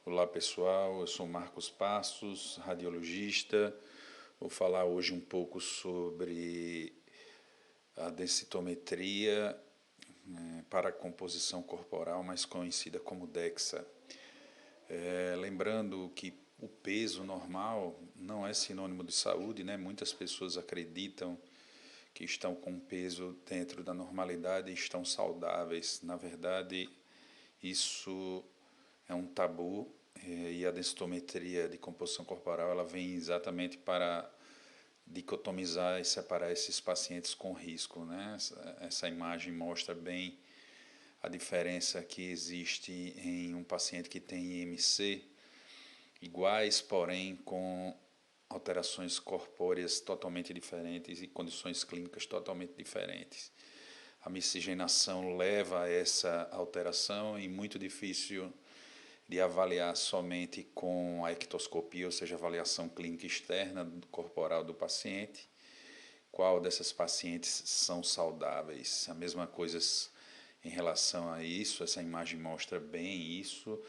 Olá pessoal, eu sou Marcos Passos, radiologista. Vou falar hoje um pouco sobre a densitometria para a composição corporal, mais conhecida como DEXA. Lembrando que o peso normal não é sinônimo de saúde, né? Muitas pessoas acreditam que estão com peso dentro da normalidade e estão saudáveis. Na verdade, isso é um tabu, e a densitometria de composição corporal ela vem exatamente para dicotomizar e separar esses pacientes com risco, né? Essa imagem mostra bem a diferença que existe em um paciente que tem IMC iguais, porém com alterações corpóreas totalmente diferentes e condições clínicas totalmente diferentes. A miscigenação leva a essa alteração e muito difícil de avaliar somente com a ectoscopia, ou seja, avaliação clínica externa corporal do paciente, qual dessas pacientes são saudáveis. A mesma coisa em relação a isso, essa imagem mostra bem isso,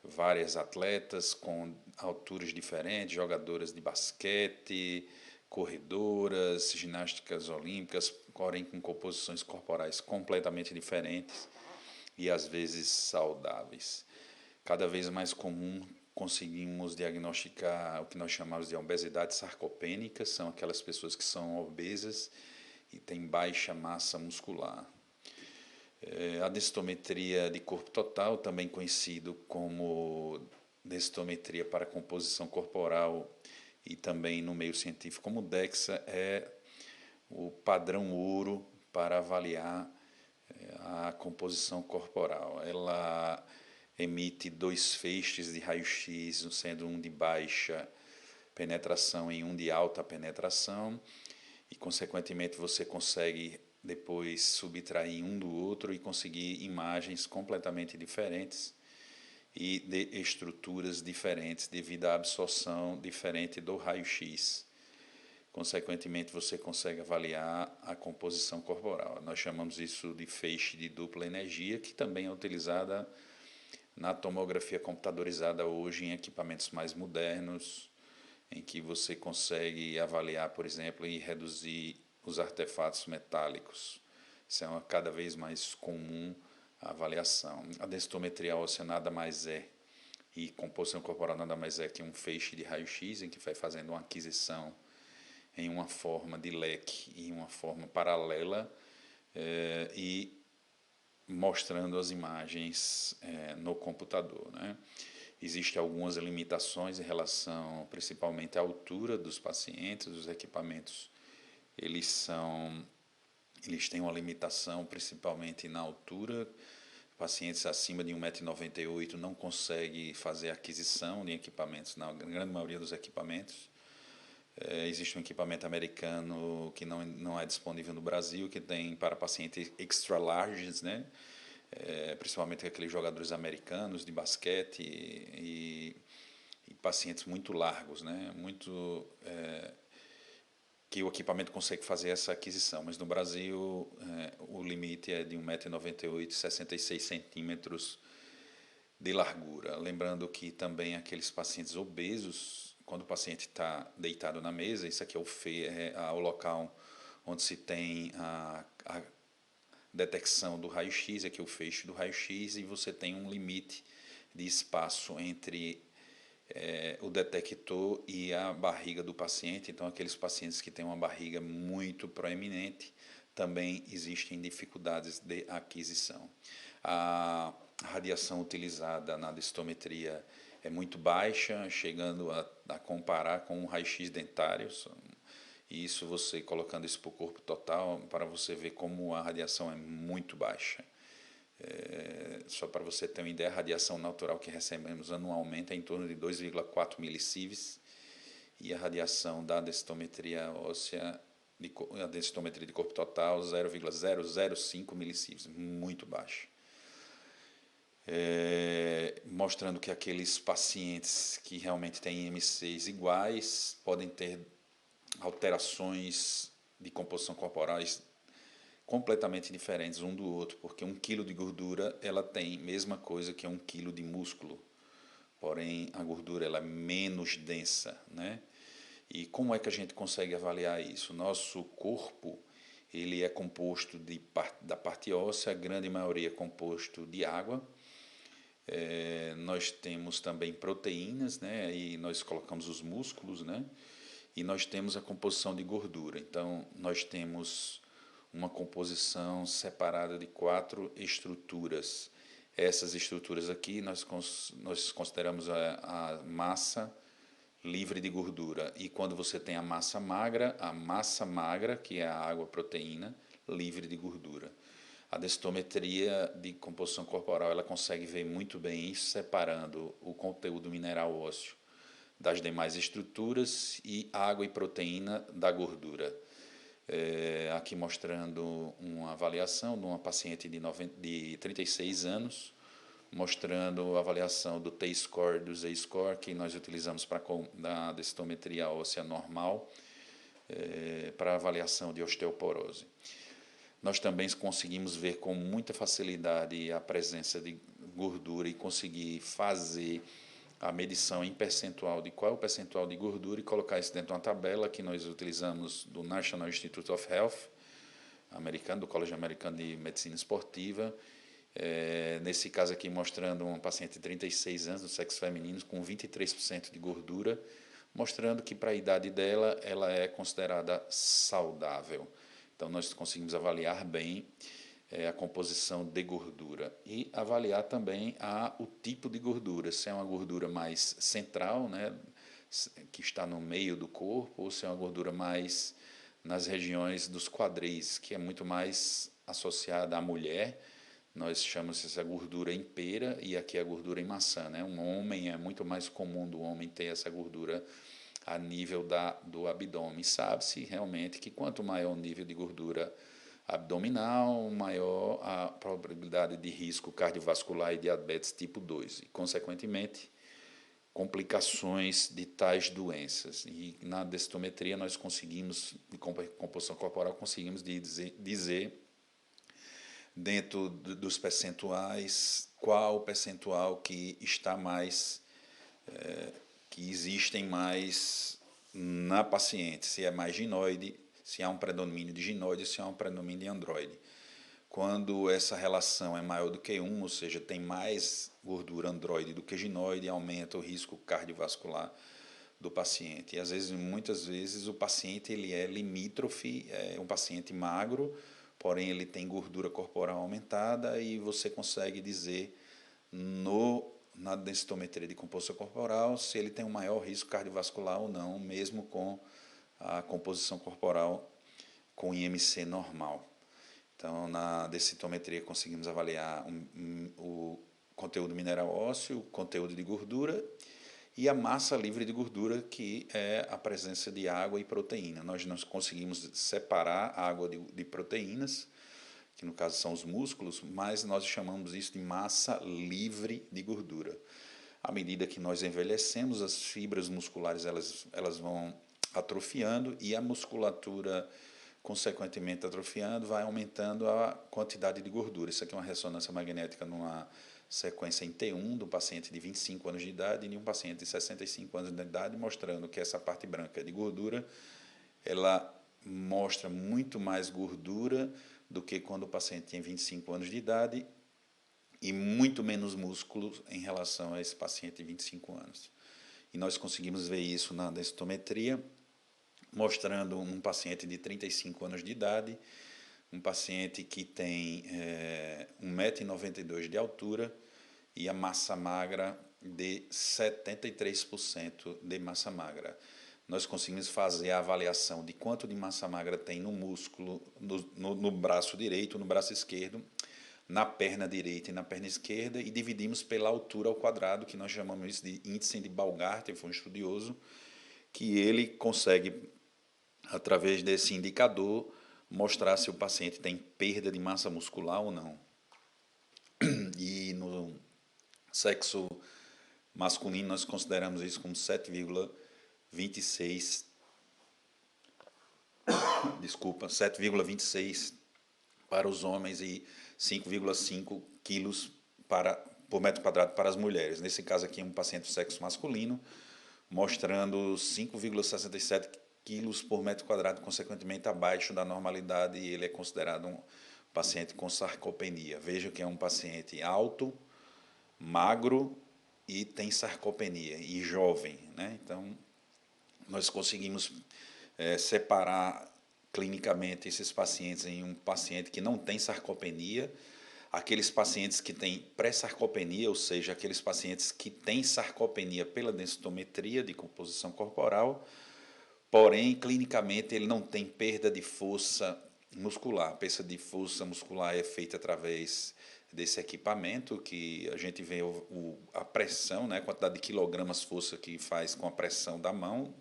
várias atletas com alturas diferentes, jogadoras de basquete, corredoras, ginásticas olímpicas, porém com composições corporais completamente diferentes e às vezes saudáveis. Cada vez mais comum conseguimos diagnosticar o que nós chamamos de obesidade sarcopênica, são aquelas pessoas que são obesas e têm baixa massa muscular. A densitometria de corpo total, também conhecido como densitometria para composição corporal e também no meio científico como DEXA, é o padrão ouro para avaliar a composição corporal. Ela emite dois feixes de raio-x, sendo um de baixa penetração e um de alta penetração, e consequentemente você consegue depois subtrair um do outro e conseguir imagens completamente diferentes e de estruturas diferentes devido à absorção diferente do raio-x. Consequentemente, você consegue avaliar a composição corporal. Nós chamamos isso de feixe de dupla energia, que também é utilizada na tomografia computadorizada hoje em equipamentos mais modernos, em que você consegue avaliar, por exemplo, e reduzir os artefatos metálicos. Isso é cada vez mais comum a avaliação. A densitometria óssea nada mais é, e composição corporal nada mais é que um feixe de raio-x em que vai fazendo uma aquisição em uma forma de leque e uma forma paralela e mostrando as imagens no computador, né? Existem algumas limitações em relação principalmente à altura dos pacientes, os equipamentos eles têm uma limitação principalmente na altura. Pacientes acima de 1,98 m não conseguem fazer aquisição de equipamentos, na grande maioria dos equipamentos. Existe um equipamento americano que não é disponível no Brasil, que tem para pacientes extra larges, né? Principalmente aqueles jogadores americanos de basquete e pacientes muito largos, né? Que o equipamento consegue fazer essa aquisição, mas no Brasil o limite é de 1,98 m, 66 centímetros de largura. Lembrando que também aqueles pacientes obesos, quando o paciente está deitado na mesa, isso aqui é o local onde se tem a detecção do raio-x, aqui é o feixe do raio-x, e você tem um limite de espaço entre o detector e a barriga do paciente. Então, aqueles pacientes que têm uma barriga muito proeminente, também existem dificuldades de aquisição. A radiação utilizada na densitometria é muito baixa, chegando a comparar com um raio-x dentário. E isso você colocando isso para o corpo total, para você ver como a radiação é muito baixa. Só para você ter uma ideia, a radiação natural que recebemos anualmente é em torno de 2,4 milisievert, e a radiação da densitometria óssea, a densitometria de corpo total, 0,005 milisievert, muito baixa. Mostrando que aqueles pacientes que realmente têm IMCs iguais podem ter alterações de composição corporais completamente diferentes um do outro, porque 1 quilo de gordura ela tem a mesma coisa que 1 quilo de músculo, porém a gordura ela é menos densa, né? E como é que a gente consegue avaliar isso? Nosso corpo ele é composto da parte óssea, a grande maioria é composto de água. Nós temos também proteínas, né? Aí nós colocamos os músculos, né? E nós temos a composição de gordura. Então, nós temos uma composição separada de 4 estruturas. Essas estruturas aqui nós consideramos a massa livre de gordura. E quando você tem a massa magra, que é a água, a proteína, livre de gordura. A densitometria de composição corporal ela consegue ver muito bem isso, separando o conteúdo mineral ósseo das demais estruturas e água e proteína da gordura. Aqui mostrando uma avaliação de uma paciente de 36 anos, mostrando a avaliação do T-score, do Z-score, que nós utilizamos para a densitometria óssea normal, para avaliação de osteoporose. Nós também conseguimos ver com muita facilidade a presença de gordura e conseguir fazer a medição em percentual de qual é o percentual de gordura e colocar isso dentro de uma tabela que nós utilizamos do National Institute of Health, americano, do Colégio Americano de Medicina Esportiva. Nesse caso aqui mostrando uma paciente de 36 anos, do sexo feminino, com 23% de gordura, mostrando que para a idade dela, ela é considerada saudável. Então, nós conseguimos avaliar bem a composição de gordura e avaliar também o tipo de gordura, se é uma gordura mais central, né, que está no meio do corpo, ou se é uma gordura mais nas regiões dos quadris, que é muito mais associada à mulher. Nós chamamos essa gordura em pera e aqui a gordura em maçã, né? Um homem é muito mais comum do homem ter essa gordura a nível do abdômen. Sabe-se realmente que quanto maior o nível de gordura abdominal, maior a probabilidade de risco cardiovascular e diabetes tipo 2 e, consequentemente, complicações de tais doenças. E na densitometria nós conseguimos, de composição corporal, conseguimos dizer dentro dos percentuais qual o percentual que está mais que existem mais na paciente, se é mais ginoide, se há um predomínio de ginoide, se há um predomínio de androide. Quando essa relação é maior do que 1, ou seja, tem mais gordura androide do que ginoide, aumenta o risco cardiovascular do paciente. E às vezes, muitas vezes, o paciente ele é limítrofe, é um paciente magro, porém ele tem gordura corporal aumentada e você consegue dizer na densitometria de composição corporal se ele tem um maior risco cardiovascular ou não, mesmo com a composição corporal com IMC normal. Então, na densitometria conseguimos avaliar o conteúdo mineral ósseo, o conteúdo de gordura e a massa livre de gordura, que é a presença de água e proteína. Nós não conseguimos separar a água de proteínas, que no caso são os músculos, mas nós chamamos isso de massa livre de gordura. À medida que nós envelhecemos, as fibras musculares elas vão atrofiando e a musculatura, consequentemente atrofiando, vai aumentando a quantidade de gordura. Isso aqui é uma ressonância magnética numa sequência em T1 de um paciente de 25 anos de idade e de um paciente de 65 anos de idade, mostrando que essa parte branca de gordura, ela mostra muito mais gordura do que quando o paciente tem 25 anos de idade e muito menos músculos em relação a esse paciente de 25 anos. E nós conseguimos ver isso na densitometria, mostrando um paciente de 35 anos de idade, um paciente que tem 1,92 m de altura e a massa magra de 73% de massa magra. Nós conseguimos fazer a avaliação de quanto de massa magra tem no músculo, no braço direito, no braço esquerdo, na perna direita e na perna esquerda, e dividimos pela altura ao quadrado, que nós chamamos isso de índice de Baumgarten, foi um estudioso, que ele consegue, através desse indicador, mostrar se o paciente tem perda de massa muscular ou não. E no sexo masculino nós consideramos isso como 7,26 para os homens e 5,5 quilos para por metro quadrado para as mulheres. Nesse caso aqui, um paciente do sexo masculino, mostrando 5,67 quilos por metro quadrado, consequentemente abaixo da normalidade, e ele é considerado um paciente com sarcopenia. Veja que é um paciente alto, magro e tem sarcopenia, e jovem, né? Então, nós conseguimos separar clinicamente esses pacientes em um paciente que não tem sarcopenia, aqueles pacientes que têm pré-sarcopenia, ou seja, aqueles pacientes que têm sarcopenia pela densitometria de composição corporal, porém, clinicamente, ele não tem perda de força muscular. A perda de força muscular é feita através desse equipamento, que a gente vê a pressão, né, a quantidade de quilogramas força que faz com a pressão da mão,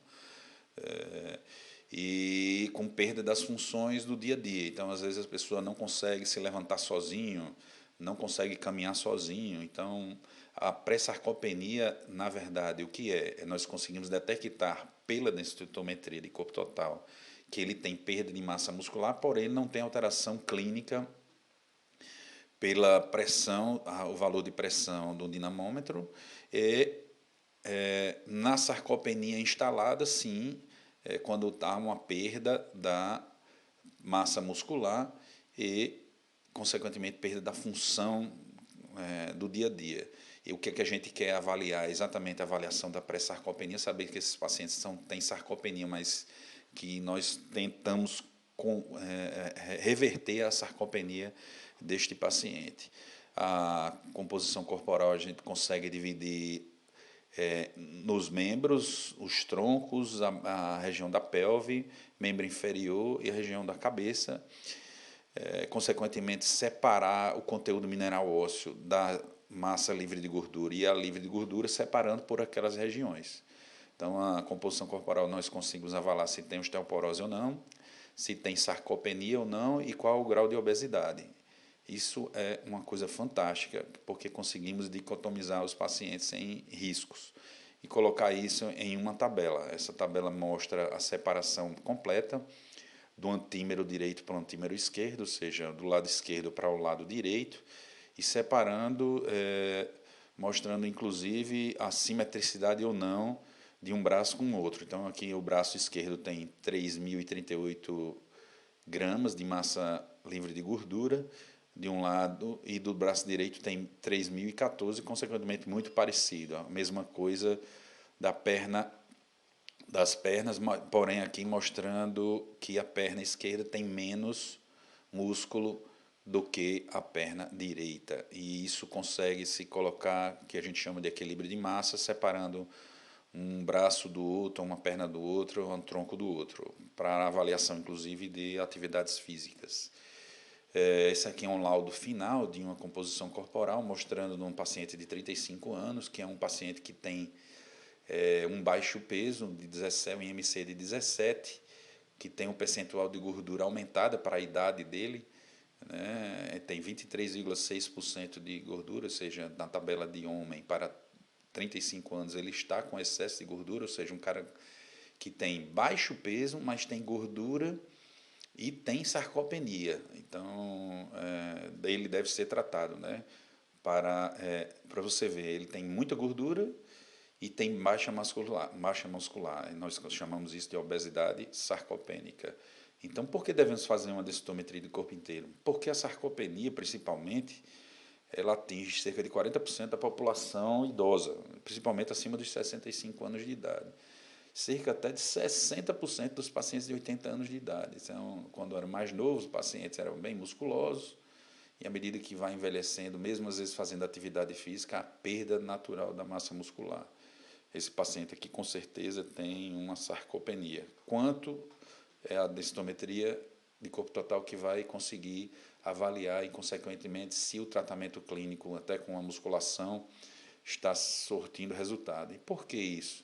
e com perda das funções do dia a dia. Então, às vezes, a pessoa não consegue se levantar sozinho, não consegue caminhar sozinho. Então, a pré-sarcopenia, na verdade, o que é? Nós conseguimos detectar pela densitometria de corpo total que ele tem perda de massa muscular, porém ele não tem alteração clínica pela pressão, o valor de pressão do dinamômetro, e na sarcopenia instalada, sim, quando há uma perda da massa muscular e, consequentemente, perda da função do dia a dia. E o que, é que a gente quer avaliar? Exatamente a avaliação da pré-sarcopenia, saber que esses pacientes têm sarcopenia, mas que nós tentamos reverter a sarcopenia deste paciente. A composição corporal a gente consegue dividir nos membros, os troncos, a região da pelve, membro inferior e a região da cabeça. Consequentemente, separar o conteúdo mineral ósseo da massa livre de gordura e a livre de gordura, separando por aquelas regiões. Então, a composição corporal nós conseguimos avaliar se tem osteoporose ou não, se tem sarcopenia ou não e qual o grau de obesidade. Isso é uma coisa fantástica, porque conseguimos dicotomizar os pacientes em riscos e colocar isso em uma tabela. Essa tabela mostra a separação completa do antímero direito para o antímero esquerdo, ou seja, do lado esquerdo para o lado direito, e separando, mostrando inclusive a simetricidade ou não de um braço com o outro. Então, aqui o braço esquerdo tem 3.038 gramas de massa livre de gordura, de um lado, e do braço direito tem 3.014, consequentemente muito parecido. A mesma coisa da perna, das pernas, porém aqui mostrando que a perna esquerda tem menos músculo do que a perna direita. E isso consegue se colocar, que a gente chama de equilíbrio de massa, separando um braço do outro, uma perna do outro, um tronco do outro, para avaliação, inclusive, de atividades físicas. Esse aqui é um laudo final de uma composição corporal, mostrando num paciente de 35 anos, que é um paciente que tem um baixo peso, de 17, um IMC de 17, que tem um percentual de gordura aumentada para a idade dele, né? Tem 23,6% de gordura, ou seja, na tabela de homem para 35 anos ele está com excesso de gordura, ou seja, um cara que tem baixo peso, mas tem gordura e tem sarcopenia. Então, ele deve ser tratado, né? Para você ver, ele tem muita gordura e tem baixa muscular. Nós chamamos isso de obesidade sarcopênica. Então, por que devemos fazer uma densitometria do corpo inteiro? Porque a sarcopenia, principalmente, ela atinge cerca de 40% da população idosa, principalmente acima dos 65 anos de idade. Cerca até de 60% dos pacientes de 80 anos de idade. Então, quando eram mais novos, os pacientes eram bem musculosos, e à medida que vai envelhecendo, mesmo às vezes fazendo atividade física, a perda natural da massa muscular. Esse paciente aqui, com certeza, tem uma sarcopenia. Quanto é a densitometria de corpo total que vai conseguir avaliar e, consequentemente, se o tratamento clínico, até com a musculação, está sortindo resultado. E por que isso?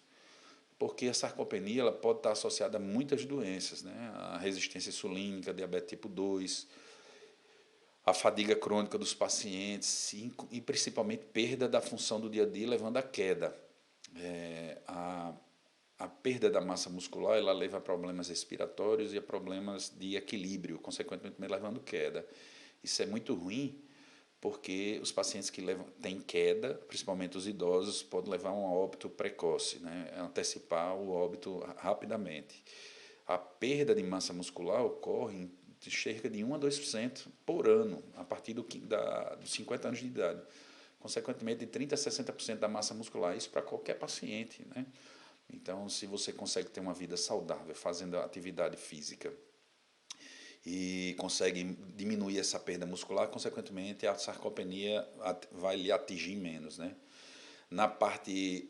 Porque a sarcopenia ela pode estar associada a muitas doenças, né? A resistência insulínica, diabetes tipo 2, a fadiga crônica dos pacientes e principalmente perda da função do dia a dia, levando à queda. A perda da massa muscular ela leva a problemas respiratórios e a problemas de equilíbrio, consequentemente levando queda. Isso é muito ruim, porque os pacientes que têm queda, principalmente os idosos, podem levar a um óbito precoce, né? Antecipar o óbito rapidamente. A perda de massa muscular ocorre de cerca de 1 a 2% por ano, a partir dos 50 anos de idade. Consequentemente, de 30% a 60% da massa muscular, isso para qualquer paciente, né? Então, se você consegue ter uma vida saudável, fazendo atividade física, e consegue diminuir essa perda muscular, consequentemente a sarcopenia vai lhe atingir menos, né? Na parte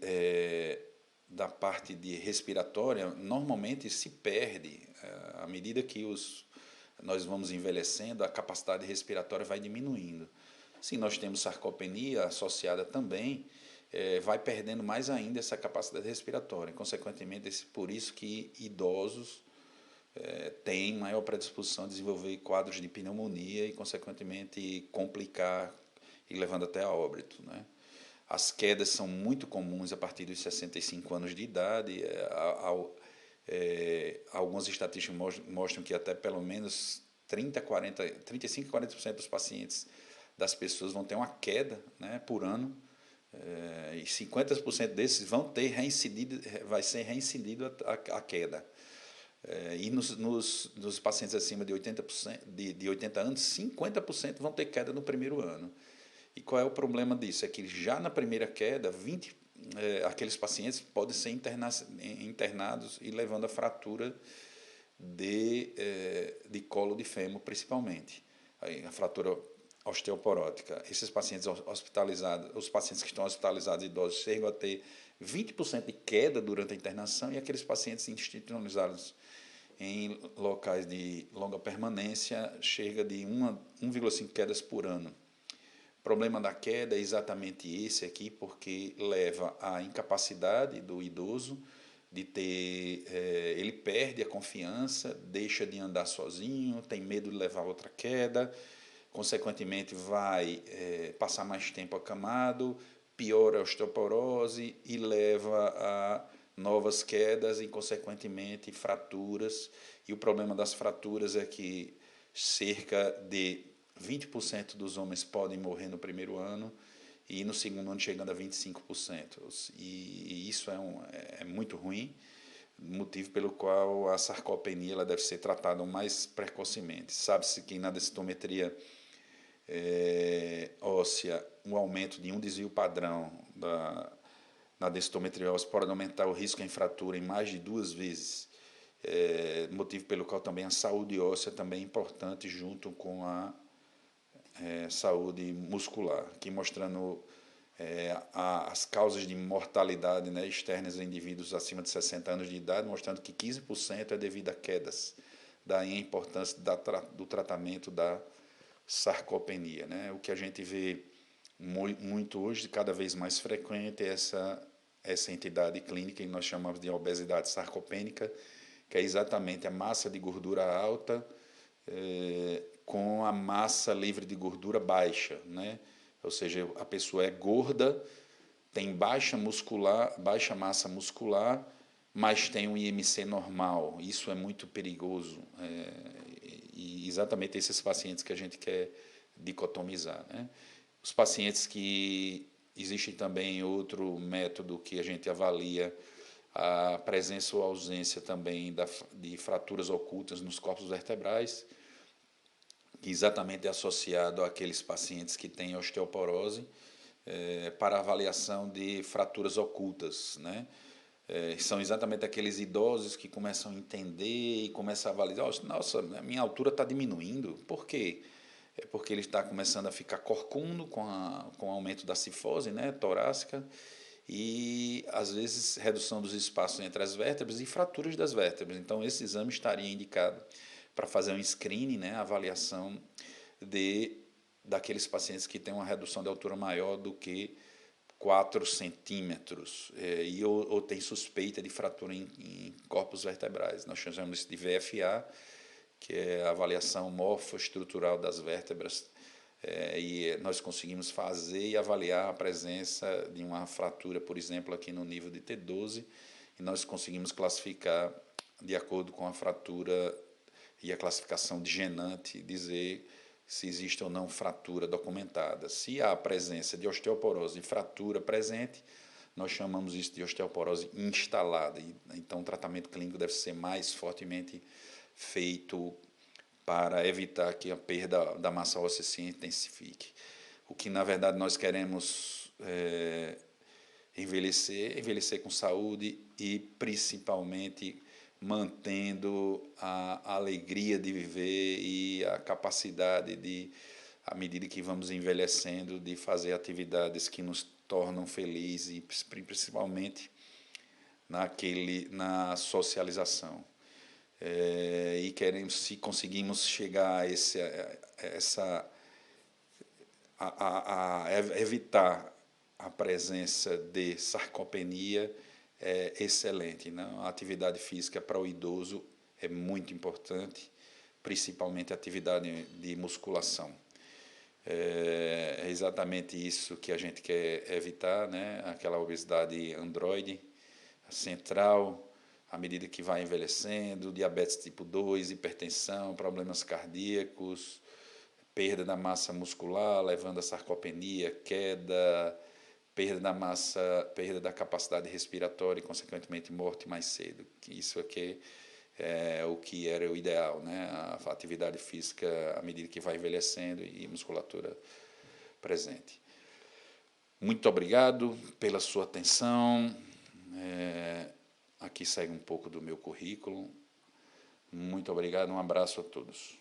da parte de respiratória, normalmente se perde à medida que nós vamos envelhecendo, a capacidade respiratória vai diminuindo. Se nós temos sarcopenia associada também, vai perdendo mais ainda essa capacidade respiratória. Consequentemente, por isso que idosos têm maior predisposição a desenvolver quadros de pneumonia e, consequentemente, complicar e levando até a óbito, né? As quedas são muito comuns a partir dos 65 anos de idade. Algumas estatísticas mostram que até pelo menos 35 a 40% dos pacientes, das pessoas, vão ter uma queda, né, por ano. E 50% desses vai ser reincidido a queda. E nos pacientes acima de 80%, de 80 anos, 50% vão ter queda no primeiro ano. E qual é o problema disso? É que já na primeira queda, aqueles pacientes podem ser internados e levando a fratura de colo de fêmur, principalmente. A fratura osteoporótica. Esses pacientes hospitalizados, os pacientes que estão hospitalizados idosos, chegam a ter 20% de queda durante a internação, e aqueles pacientes institucionalizados em locais de longa permanência chega de 1,5 quedas por ano. O problema da queda é exatamente esse aqui, porque leva à incapacidade do idoso de ter, ele perde a confiança, deixa de andar sozinho, tem medo de levar outra queda, consequentemente vai passar mais tempo acamado, piora a osteoporose e leva a novas quedas e, consequentemente, fraturas. E o problema das fraturas é que cerca de 20% dos homens podem morrer no primeiro ano e no segundo ano chegando a 25%. E isso é muito ruim, motivo pelo qual a sarcopenia ela deve ser tratada o mais precocemente. Sabe-se que na densitometria óssea, um aumento de um desvio padrão na densitometria óssea pode aumentar o risco em fratura em mais de 2 vezes, motivo pelo qual também a saúde óssea também é importante junto com a saúde muscular, aqui mostrando as causas de mortalidade, né, externas em indivíduos acima de 60 anos de idade, mostrando que 15% é devido a quedas. Daí a importância do tratamento da sarcopenia, né? O que a gente vê muito hoje, cada vez mais frequente, é essa entidade clínica que nós chamamos de obesidade sarcopênica, que é exatamente a massa de gordura alta com a massa livre de gordura baixa, né? Ou seja, a pessoa é gorda, tem baixa massa muscular, mas tem um IMC normal. Isso é muito perigoso. E exatamente esses pacientes que a gente quer dicotomizar, né? Os pacientes que existe também outro método que a gente avalia a presença ou ausência também de fraturas ocultas nos corpos vertebrais, que exatamente é associado àqueles pacientes que têm osteoporose, para avaliação de fraturas ocultas, né? São exatamente aqueles idosos que começam a entender e começam a avaliar: nossa, a minha altura está diminuindo. Por quê? É porque ele está começando a ficar corcundo com o aumento da cifose, né, torácica, e às vezes redução dos espaços entre as vértebras e fraturas das vértebras. Então esse exame estaria indicado para fazer um screening, né, avaliação daqueles pacientes que têm uma redução de altura maior do que 4 centímetros, ou tem suspeita de fratura em corpos vertebrais. Nós chamamos isso de VFA, que é a avaliação morfoestrutural das vértebras, e nós conseguimos fazer e avaliar a presença de uma fratura, por exemplo, aqui no nível de T12, e nós conseguimos classificar de acordo com a fratura e a classificação de Genante, dizer se existe ou não fratura documentada. Se há a presença de osteoporose e fratura presente, nós chamamos isso de osteoporose instalada. Então, o tratamento clínico deve ser mais fortemente feito para evitar que a perda da massa óssea se intensifique. O que, na verdade, nós queremos envelhecer com saúde e, principalmente, mantendo a alegria de viver e a capacidade de, à medida que vamos envelhecendo, de fazer atividades que nos tornam felizes e principalmente na socialização. E queremos, se conseguimos chegar a evitar a presença de sarcopenia, é excelente. Não? A atividade física para o idoso é muito importante, principalmente a atividade de musculação. É exatamente isso que a gente quer evitar, né? Aquela obesidade androide, central, à medida que vai envelhecendo, diabetes tipo 2, hipertensão, problemas cardíacos, perda da massa muscular, levando a sarcopenia, queda, perda da massa, perda da capacidade respiratória e, consequentemente, morte mais cedo. Isso aqui é o que era o ideal, né? A atividade física à medida que vai envelhecendo e musculatura presente. Muito obrigado pela sua atenção. Aqui segue um pouco do meu currículo. Muito obrigado, um abraço a todos.